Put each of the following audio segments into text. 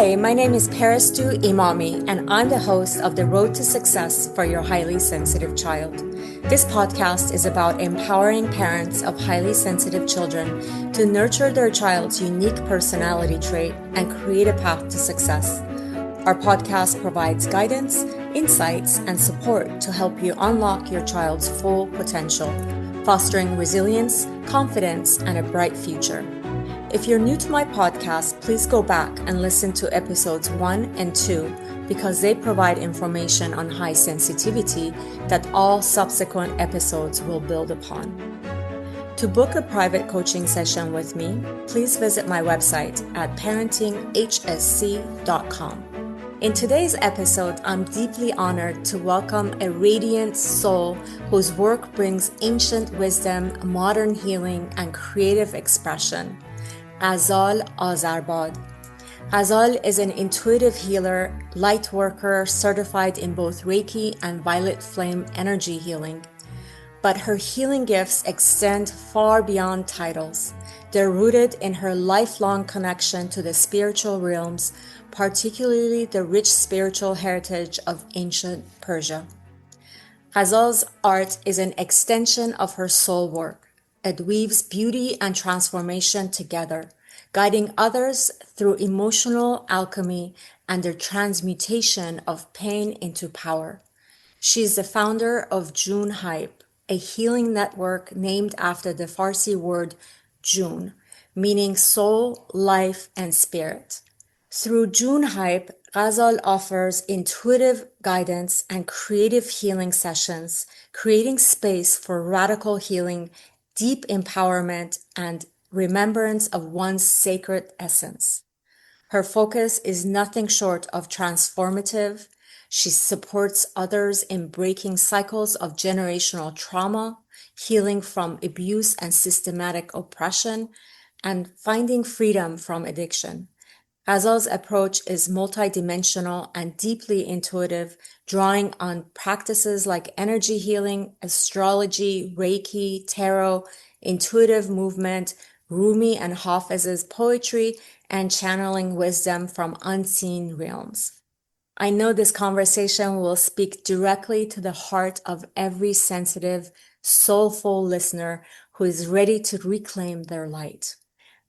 Hi, my name is Parastu Imami, and I'm the host of The Road to Success for Your Highly Sensitive Child. This podcast is about empowering parents of highly sensitive children to nurture their child's unique personality trait and create a path to success. Our podcast provides guidance, insights, and support to help you unlock your child's full potential, fostering resilience, confidence, and a bright future. If you're new to my podcast, please go back and listen to episodes 1 and 2 because they provide information on high sensitivity that all subsequent episodes will build upon. To book a private coaching session with me, please visit my website at parentinghsc.com. In today's episode, I'm deeply honored to welcome a radiant soul whose work brings ancient wisdom, modern healing, and creative expression. Ghazal Azarbad. Ghazal is an intuitive healer, light worker, certified in both Reiki and Violet Flame energy healing. But her healing gifts extend far beyond titles. They're rooted in her lifelong connection to the spiritual realms, particularly the rich spiritual heritage of ancient Persia. Ghazal's art is an extension of her soul work. It weaves beauty and transformation together, guiding others through emotional alchemy and the transmutation of pain into power. She is the founder of joonhype, a healing network named after the Farsi word joon, meaning soul, life, and spirit. Through joonhype, Ghazal offers intuitive guidance and creative healing sessions, creating space for radical healing, deep empowerment, and remembrance of one's sacred essence. Her focus is nothing short of transformative. She supports others in breaking cycles of generational trauma, healing from abuse and systematic oppression, and finding freedom from addiction. Ghazal's approach is multidimensional and deeply intuitive, drawing on practices like energy healing, astrology, Reiki, tarot, intuitive movement, Rumi and Hafiz's poetry, and channeling wisdom from unseen realms. I know this conversation will speak directly to the heart of every sensitive, soulful listener who is ready to reclaim their light.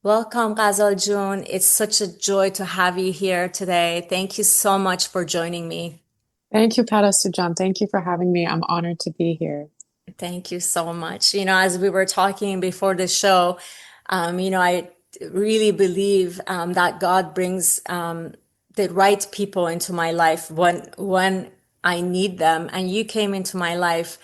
Welcome, Ghazal Joon. It's such a joy to have you here today. Thank you so much for joining me. Thank you, Padasujan. Thank you for having me. I'm honored to be here. Thank you so much. As we were talking before the show, I really believe that God brings the right people into my life when I need them. And you came into my life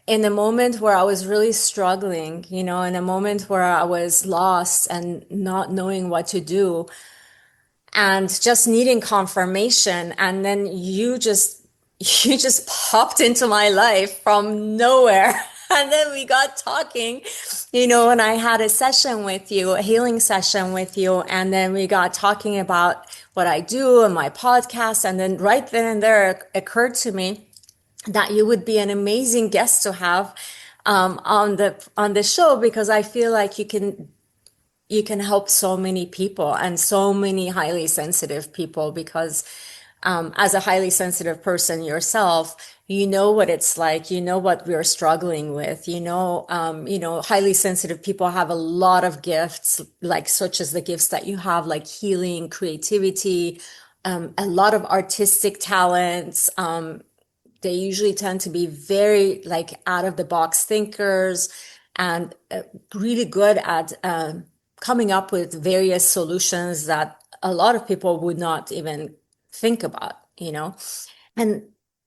in a moment where I was really struggling, in a moment where I was lost and not knowing what to do and just needing confirmation. And then you just popped into my life from nowhere. And then we got talking, and I had a session with you, a healing session with you. And then we got talking about what I do and my podcast. And then right then and there it occurred to me that you would be an amazing guest to have on the show, because I feel like you can help so many people and so many highly sensitive people, because as a highly sensitive person yourself, you know what it's like, you know what we're struggling with, highly sensitive people have a lot of gifts, like such as the gifts that you have, like healing, creativity, a lot of artistic talents. They usually tend to be very out of the box thinkers and really good at coming up with various solutions that a lot of people would not even think about, and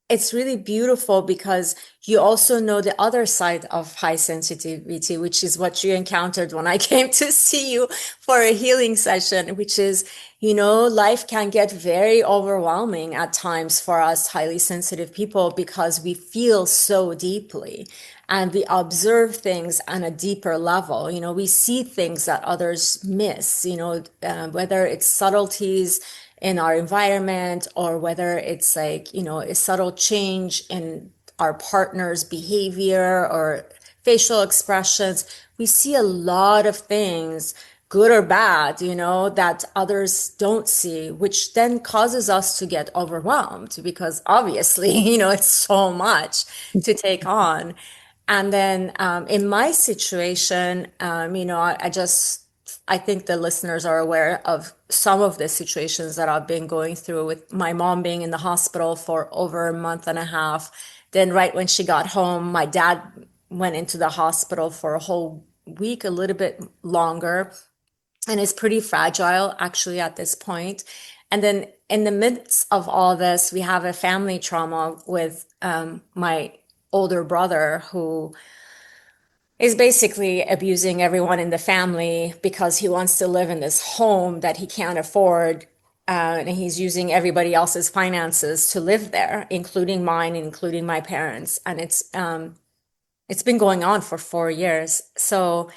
it's really beautiful because you also know the other side of high sensitivity, which is what you encountered when I came to see you for a healing session, which is, life can get very overwhelming at times for us highly sensitive people because we feel so deeply and we observe things on a deeper level. We see things that others miss, whether it's subtleties in our environment, or whether it's a subtle change in our partner's behavior or facial expressions. We see a lot of things good or bad, that others don't see, which then causes us to get overwhelmed because obviously, it's so much to take on. And then in my situation, I think the listeners are aware of some of the situations that I've been going through with my mom being in the hospital for over a month and a half. Then, right when she got home, my dad went into the hospital for a whole week, a little bit longer, and is pretty fragile actually at this point. And then, in the midst of all this, we have a family trauma with my older brother who is basically abusing everyone in the family because he wants to live in this home that he can't afford. And he's using everybody else's finances to live there, including mine, including my parents. And it's been going on for 4 years. So,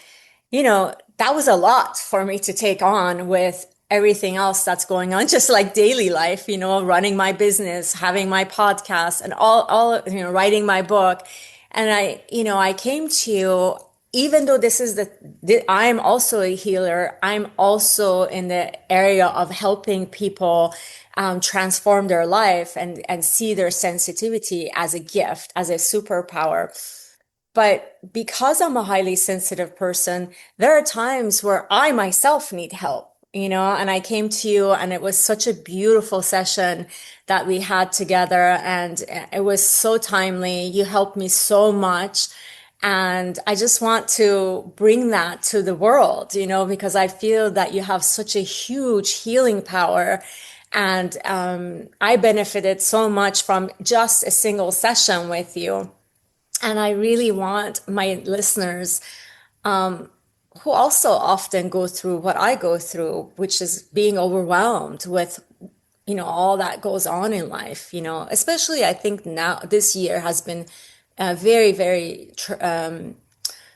that was a lot for me to take on with everything else that's going on, just like daily life, running my business, having my podcast and all, writing my book. And I came to you, even though this is I'm also a healer. I'm also in the area of helping people transform their life and see their sensitivity as a gift, as a superpower. But because I'm a highly sensitive person, there are times where I myself need help, and I came to you and it was such a beautiful session that we had together and it was so timely. You helped me so much. And I just want to bring that to the world, because I feel that you have such a huge healing power. And I benefited so much from just a single session with you. And I really want my listeners, who also often go through what I go through, which is being overwhelmed with, all that goes on in life, especially I think now this year has been very, very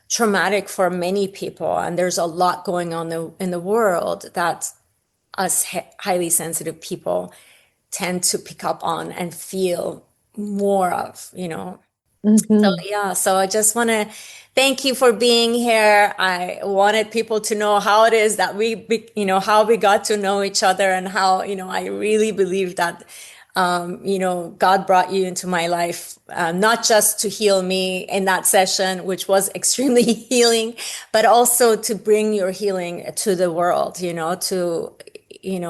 traumatic for many people. And there's a lot going on in the world that us highly sensitive people tend to pick up on and feel more of. So Hmm. yeah, so I just want to thank you for being here. I wanted people to know how it is that how we got to know each other and how, I really believe that, God brought you into my life, not just to heal me in that session, which was extremely healing, but also to bring your healing to the world, to,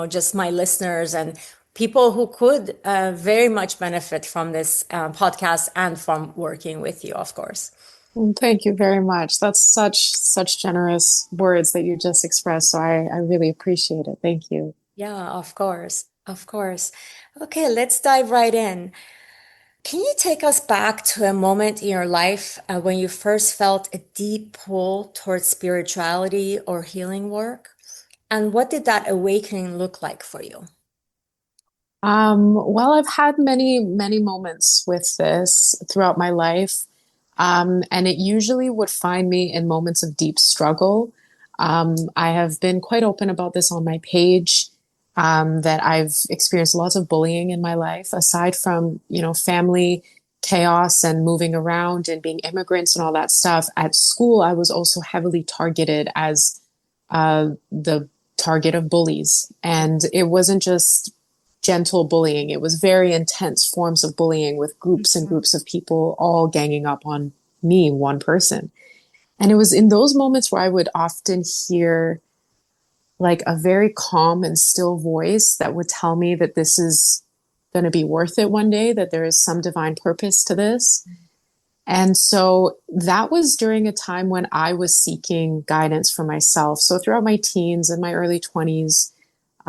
just my listeners and people who could very much benefit from this podcast and from working with you, of course. Thank you very much. That's such generous words that you just expressed. So I really appreciate it. Thank you. Yeah, of course. Of course. Okay, let's dive right in. Can you take us back to a moment in your life when you first felt a deep pull towards spirituality or healing work? And what did that awakening look like for you? Well, I've had many moments with this throughout my life. And it usually would find me in moments of deep struggle. I have been quite open about this on my page, that I've experienced lots of bullying in my life, aside from, family chaos and moving around and being immigrants and all that stuff. At school, I was also heavily targeted as the target of bullies. And it wasn't just gentle bullying. It was very intense forms of bullying with groups and groups of people all ganging up on me, one person. And it was in those moments where I would often hear like a very calm and still voice that would tell me that this is going to be worth it one day, that there is some divine purpose to this. And so that was during a time when I was seeking guidance for myself. So throughout my teens and my early 20s,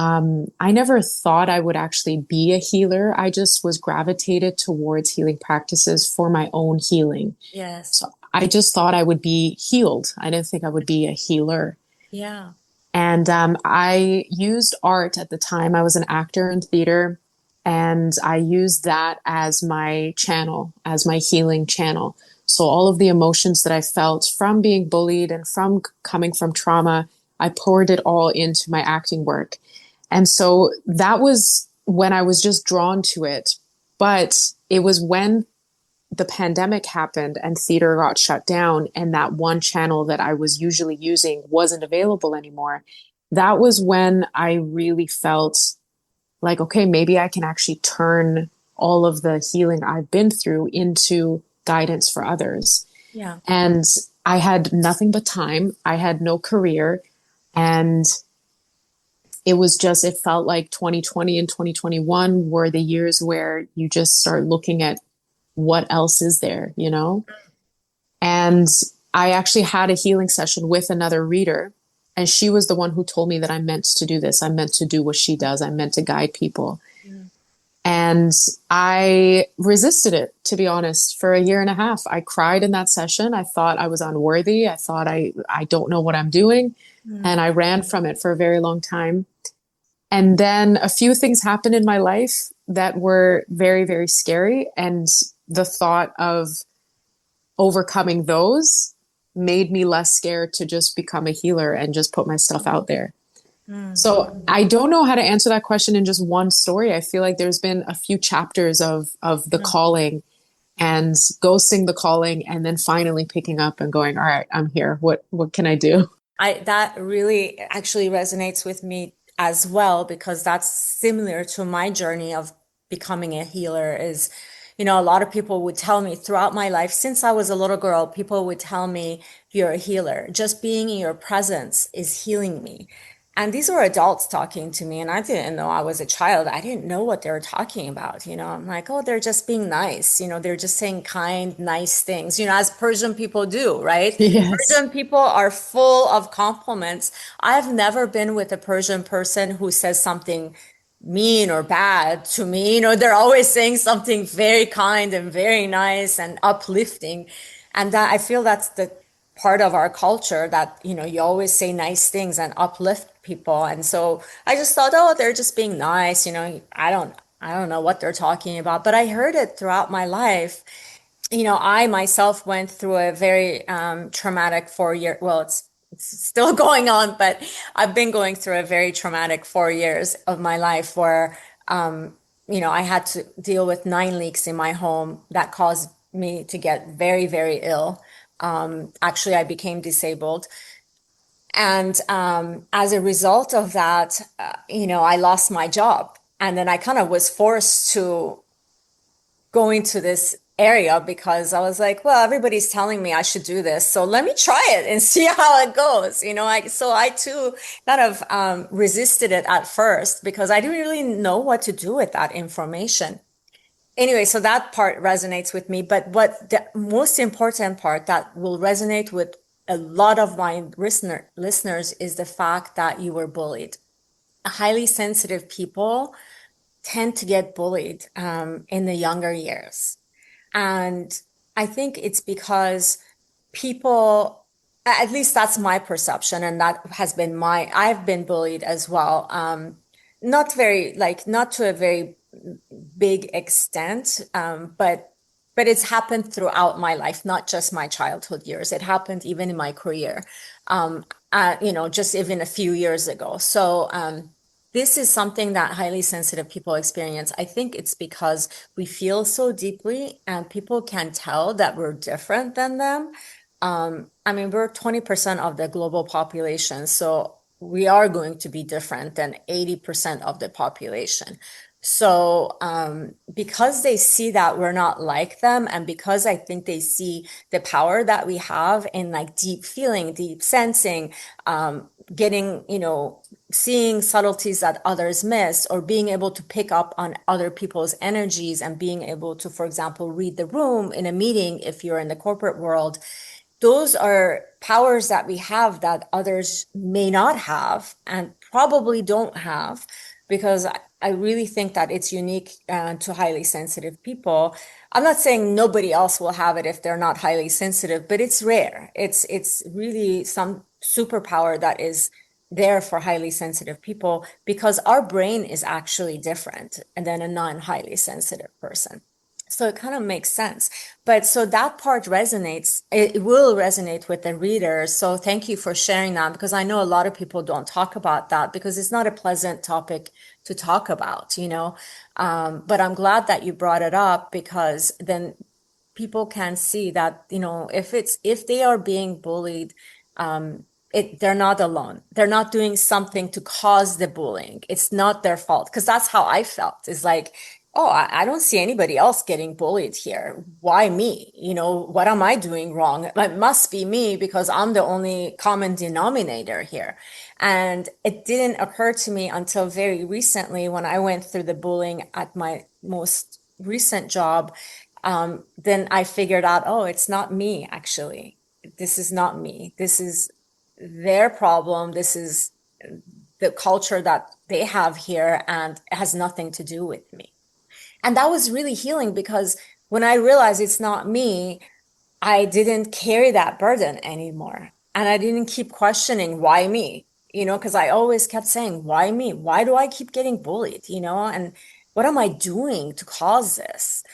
I never thought I would actually be a healer. I just was gravitated towards healing practices for my own healing. Yes. So I just thought I would be healed. I didn't think I would be a healer. Yeah. And I used art at the time. I was an actor in theater, and I used that as my channel, as my healing channel. So all of the emotions that I felt from being bullied and from coming from trauma, I poured it all into my acting work. And so that was when I was just drawn to it. But it was when the pandemic happened and theater got shut down, and that one channel that I was usually using wasn't available anymore, that was when I really felt like, okay, maybe I can actually turn all of the healing I've been through into guidance for others. Yeah. And I had nothing but time. I had no career. And it was just, it felt like 2020 and 2021 were the years where you just start looking at what else is there, you know? And I actually had a healing session with another reader, and she was the one who told me that I'm meant to do this. I'm meant to do what she does. I'm meant to guide people. Mm. And I resisted it, to be honest, for a year and a half. I cried in that session. I thought I was unworthy. I thought I don't know what I'm doing. Mm. And I ran from it for a very long time. And then a few things happened in my life that were very, very scary. And the thought of overcoming those made me less scared to just become a healer and just put my stuff out there. Mm. So I don't know how to answer that question in just one story. I feel like there's been a few chapters of the calling and ghosting the calling and then finally picking up and going, all right, I'm here. What can I do? That really actually resonates with me as well, because that's similar to my journey of becoming a healer. Is, a lot of people would tell me throughout my life, since I was a little girl, people would tell me, you're a healer. Just being in your presence is healing me. And these were adults talking to me, and I didn't know. I was a child. I didn't know what they were talking about. I'm like, oh, they're just being nice. They're just saying kind, nice things, as Persian people do, right? Yes. Persian people are full of compliments. I've never been with a Persian person who says something mean or bad to me. They're always saying something very kind and very nice and uplifting. And that I feel that's the part of our culture, that, you always say nice things and uplift people. And so I just thought, oh, they're just being nice. I don't know what they're talking about, but I heard it throughout my life. I myself went through a very traumatic 4 year, well, it's still going on, but I've been going through a very traumatic 4 years of my life where, I had to deal with 9 leaks in my home that caused me to get very, very ill. Actually, I became disabled. And as a result of that, I lost my job. And then I kind of was forced to going to this area because I was like, well, everybody's telling me I should do this, so let me try it and see how it goes. I too kind of resisted it at first because I didn't really know what to do with that information. Anyway, so that part resonates with me. But what the most important part that will resonate with a lot of my listeners is the fact that you were bullied. Highly sensitive people tend to get bullied in the younger years. And I think it's because people, at least that's my perception, and that has been I've been bullied as well. Not to a very big extent, but it's happened throughout my life, not just my childhood years. It happened even in my career, just even a few years ago. So, this is something that highly sensitive people experience. I think it's because we feel so deeply and people can tell that we're different than them. I mean, we're 20% of the global population, so we are going to be different than 80% of the population. So, because they see that we're not like them, and because I think they see the power that we have in like deep feeling, deep sensing, getting, seeing subtleties that others miss, or being able to pick up on other people's energies and being able to, for example, read the room in a meeting if you're in the corporate world. Those are powers that we have that others may not have and probably don't have, because I really think that it's unique to highly sensitive people. I'm not saying nobody else will have it if they're not highly sensitive, but it's rare. It's really some superpower that is there for highly sensitive people, because our brain is actually different than a non-highly sensitive person. So it kind of makes sense. But so that part resonates, it will resonate with the readers. So thank you for sharing that, because I know a lot of people don't talk about that because it's not a pleasant topic to talk about. But I'm glad that you brought it up, because then people can see that, if they are being bullied, they're not alone. They're not doing something to cause the bullying. It's not their fault. Because that's how I felt. It's like, oh, I don't see anybody else getting bullied here. Why me? What am I doing wrong? It must be me because I'm the only common denominator here. And it didn't occur to me until very recently when I went through the bullying at my most recent job. Then I figured out, oh, it's not me, actually. This is not me. This is their problem. This is the culture that they have here, and it has nothing to do with me. And that was really healing because when I realized it's not me, I didn't carry that burden anymore. And I didn't keep questioning why me, because I always kept saying, why me? Why do I keep getting bullied, and what am I doing to cause this?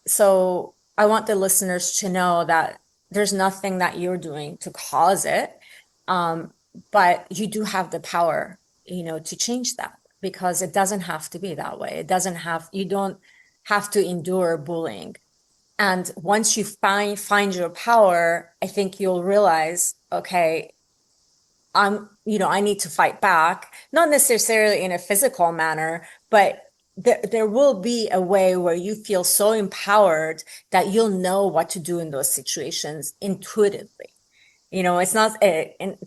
So I want the listeners to know that there's nothing that you're doing to cause it. But you do have the power, to change that because it doesn't have to be that way. You don't have to endure bullying. And once you find your power, I think you'll realize, okay, I need to fight back, not necessarily in a physical manner, but there will be a way where you feel so empowered that you'll know what to do in those situations intuitively. It's not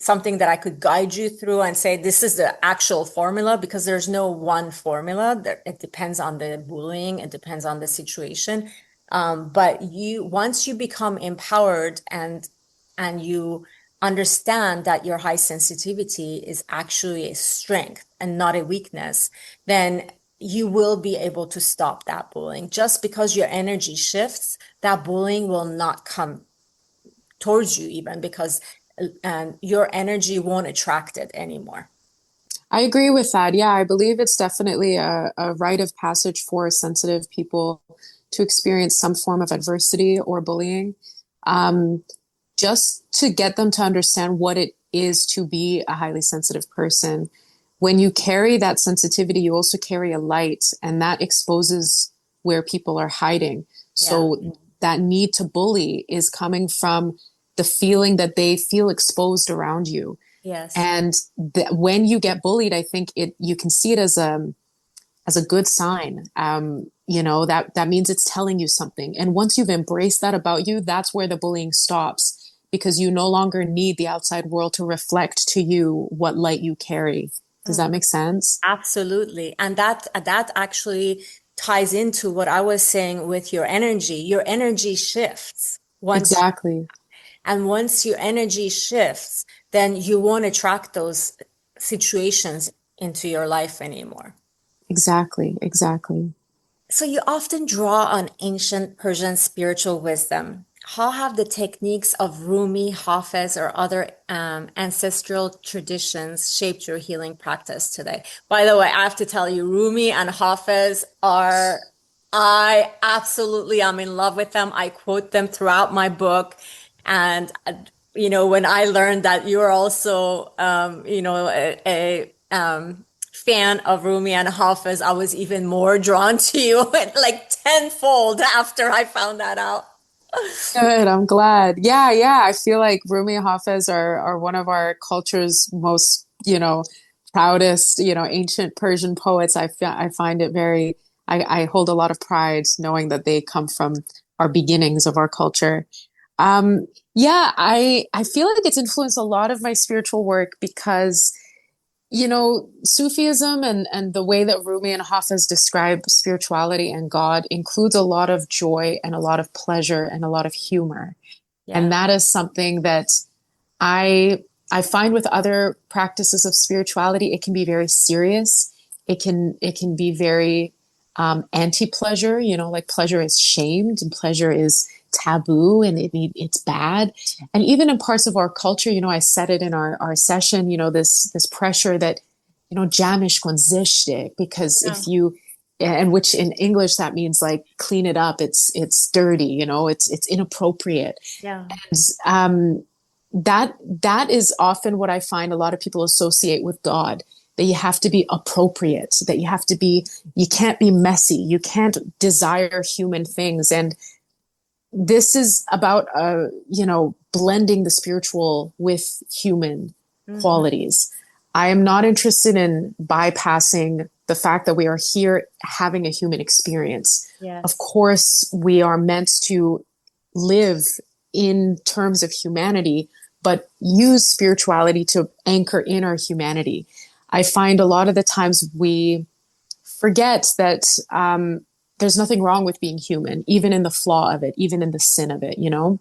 something that I could guide you through and say, this is the actual formula, because there's no one formula. It depends on the bullying. It depends on the situation. But once you become empowered and you understand that your high sensitivity is actually a strength and not a weakness, then you will be able to stop that bullying. Just because your energy shifts, that bullying will not come towards you even because your energy won't attract it anymore. I agree with that. Yeah, I believe it's definitely a rite of passage for sensitive people to experience some form of adversity or bullying. Just to get them to understand what it is to be a highly sensitive person. When you carry that sensitivity, you also carry a light, and that exposes where people are hiding. So that need to bully is coming from the feeling that they feel exposed around you. Yes. And when you get bullied, I think you can see it as a good sign. That means it's telling you something. And once you've embraced that about you, that's where the bullying stops, because you no longer need the outside world to reflect to you what light you carry. Does that make sense? Absolutely. And that actually ties into what I was saying with your energy. Your energy shifts Exactly. and once your energy shifts, then you won't attract those situations into your life anymore. Exactly. Exactly. So you often draw on ancient Persian spiritual wisdom. How have the techniques of Rumi, Hafiz, or other ancestral traditions shaped your healing practice today? By the way, I have to tell you, Rumi and Hafiz I absolutely am in love with them. I quote them throughout my book. And, when I learned that you're also, a fan of Rumi and Hafiz, I was even more drawn to you, like tenfold after I found that out. Good. I'm glad. Yeah. Yeah. I feel like Rumi and Hafiz are one of our culture's most, proudest, ancient Persian poets. I find it I hold a lot of pride knowing that they come from our beginnings of our culture. Yeah, I feel like it's influenced a lot of my spiritual work because, Sufism and the way that Rumi and Hafiz describe spirituality and God includes a lot of joy and a lot of pleasure and a lot of humor. And Yeah. that is something that I find with other practices of spirituality, it can be very serious. It can be very anti-pleasure, like pleasure is shamed and pleasure is taboo and it's bad. And even in parts of our culture, I said it in our session, this pressure that, jamish kon zishte, because Yeah. if you, and which in English that means like clean it up, it's dirty, it's inappropriate. Yeah. um, that is often what I find a lot of people associate with God, that you have to be appropriate, you can't be messy, you can't desire human things. And this is about blending the spiritual with human Mm-hmm. qualities. I am not interested in bypassing the fact that we are here having a human experience. Of Yes. course, we are meant to live in terms of humanity, but use spirituality to anchor in our humanity. I find a lot of the times we forget that there's nothing wrong with being human, even in the flaw of it, even in the sin of it, you know?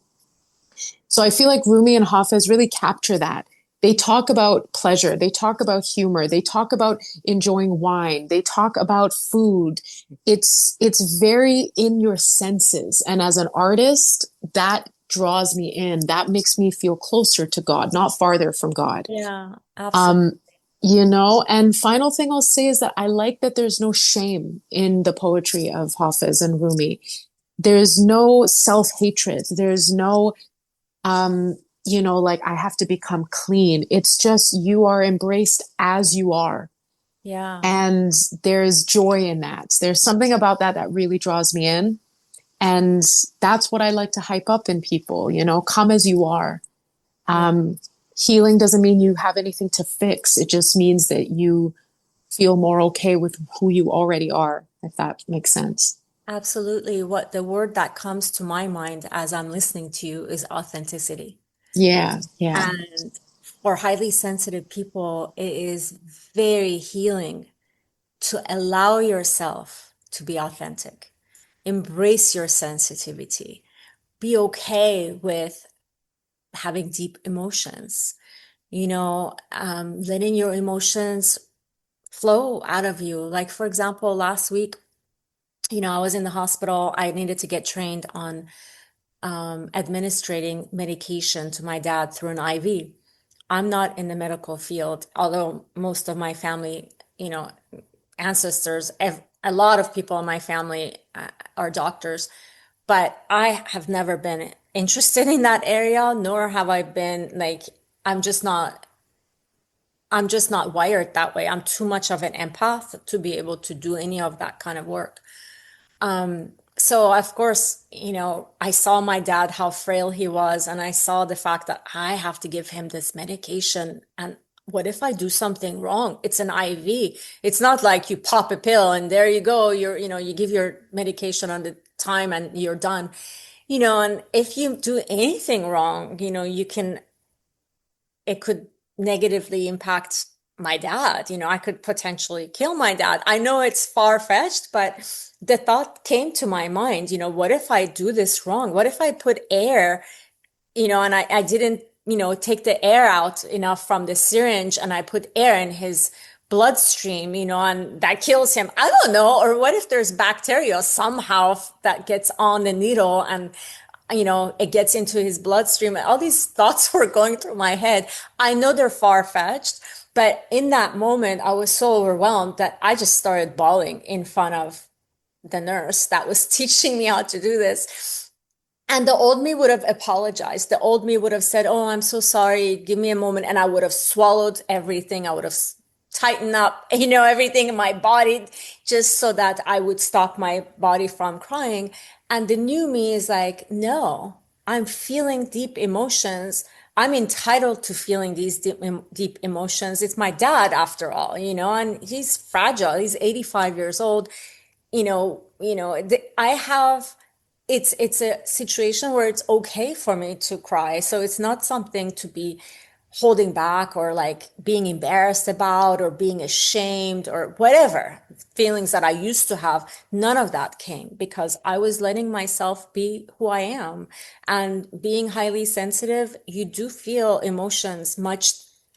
So I feel like Rumi and Hafez really capture that. They talk about pleasure, they talk about humor, they talk about enjoying wine, they talk about food. It's very in your senses. And as an artist, that draws me in. That makes me feel closer to God, not farther from God. Yeah, absolutely. Um, and final thing I'll say is that I like that there's no shame in the poetry of Hafez and Rumi. There's no self-hatred. There's no, like I have to become clean. It's just you are embraced as you are. Yeah. And there's joy in that. There's something about that that really draws me in. And that's what I like to hype up in people, come as you are. Yeah. Um, Healing doesn't mean you have anything to fix. It just means that you feel more okay with who you already are, if that makes sense. Absolutely. What the word that comes to my mind as I'm listening to you is authenticity. Yeah, yeah, And for highly sensitive people, it is very healing to allow yourself to be authentic. Embrace your sensitivity. Be okay with having deep emotions, letting your emotions flow out of you. Like, for example, last week, I was in the hospital. I needed to get trained on administrating medication to my dad through an IV. I'm not in the medical field, although most of my family, ancestors, a lot of people in my family are doctors, but I have never been interested in that area, nor have I been like, I'm just not, I'm just not wired that way. I'm too much of an empath to be able to do any of that kind of work. So of course, I saw my dad, how frail he was, and I saw the fact that I have to give him this medication. And what if I do something wrong? It's an IV. It's not like you pop a pill and there you go. You give your medication on the time and you're done. And if you do anything wrong, it could negatively impact my dad. I could potentially kill my dad. I know it's far-fetched, but the thought came to my mind, what if I do this wrong? What if I put air, and I didn't, take the air out enough from the syringe and I put air in his bloodstream, and that kills him. I don't know. Or what if there's bacteria somehow that gets on the needle and it gets into his bloodstream. All these thoughts were going through my head. I know they're far-fetched, but in that moment, I was so overwhelmed that I just started bawling in front of the nurse that was teaching me how to do this. And the old me would have apologized. The old me would have said, "Oh, I'm so sorry. Give me a moment." And I would have swallowed everything. I would have tightened up, everything in my body just so that I would stop my body from crying. And the new me is like, no, I'm feeling deep emotions. I'm entitled to feeling these deep emotions. It's my dad after all, and he's fragile. He's 85 years old. I have it's a situation where it's okay for me to cry. So it's not something to be holding back or like being embarrassed about or being ashamed or whatever feelings that I used to have. None of that came because I was letting myself be who I am. And being highly sensitive, you do feel emotions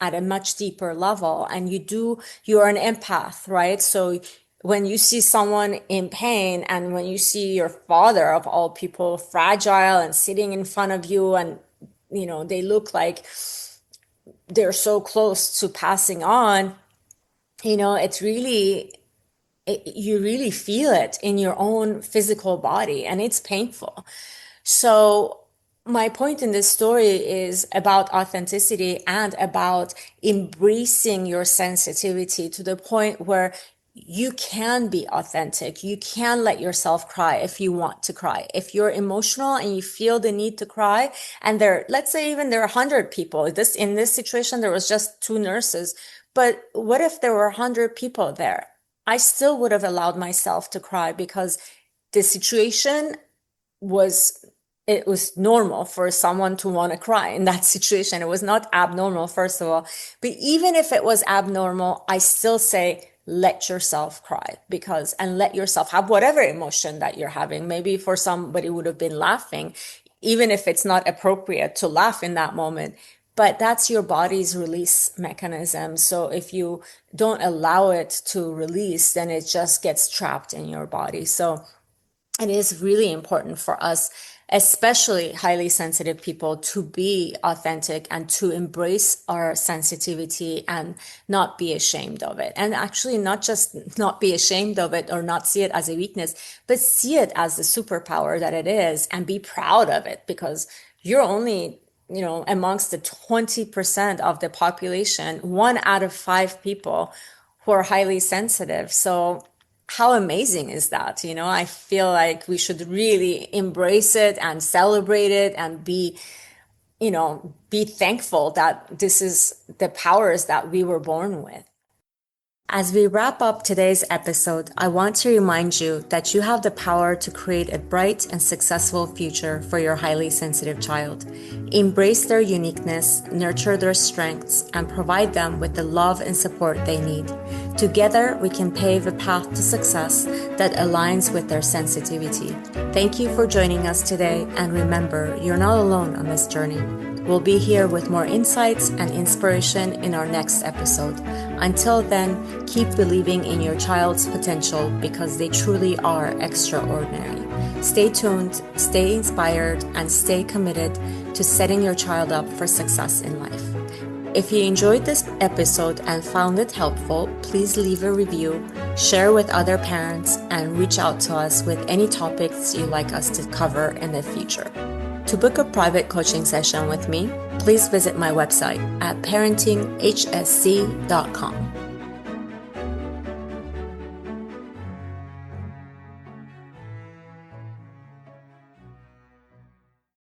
at a much deeper level. And you're an empath, right? So when you see someone in pain and when you see your father of all people fragile and sitting in front of you and they look like they're so close to passing on, it's really you really feel it in your own physical body and it's painful. So my point in this story is about authenticity and about embracing your sensitivity to the point where you can be authentic. You can let yourself cry if you want to cry. If you're emotional and you feel the need to cry, and let's say even there are 100 people. In this situation, there was just 2 nurses. But what if there were 100 people there? I still would have allowed myself to cry because the situation was it was normal for someone to want to cry in that situation. It was not abnormal, first of all. But even if it was abnormal, I still say, let yourself cry and let yourself have whatever emotion that you're having. Maybe for somebody would have been laughing, even if it's not appropriate to laugh in that moment. But that's your body's release mechanism. So if you don't allow it to release, then it just gets trapped in your body. So it is really important for us, especially highly sensitive people, to be authentic and to embrace our sensitivity and not be ashamed of it. And actually not just not be ashamed of it or not see it as a weakness, but see it as the superpower that it is and be proud of it, because you're only, amongst the 20% of the population, 1 out of 5 people who are highly sensitive. So how amazing is that? I feel like we should really embrace it and celebrate it and be thankful that this is the powers that we were born with. As we wrap up today's episode, I want to remind you that you have the power to create a bright and successful future for your highly sensitive child. Embrace their uniqueness, nurture their strengths, and provide them with the love and support they need. Together, we can pave a path to success that aligns with their sensitivity. Thank you for joining us today, and remember, you're not alone on this journey. We'll be here with more insights and inspiration in our next episode. Until then, keep believing in your child's potential because they truly are extraordinary. Stay tuned, stay inspired, and stay committed to setting your child up for success in life. If you enjoyed this episode and found it helpful, please leave a review, share with other parents, and reach out to us with any topics you'd like us to cover in the future. To book a private coaching session with me, please visit my website at parentinghsc.com.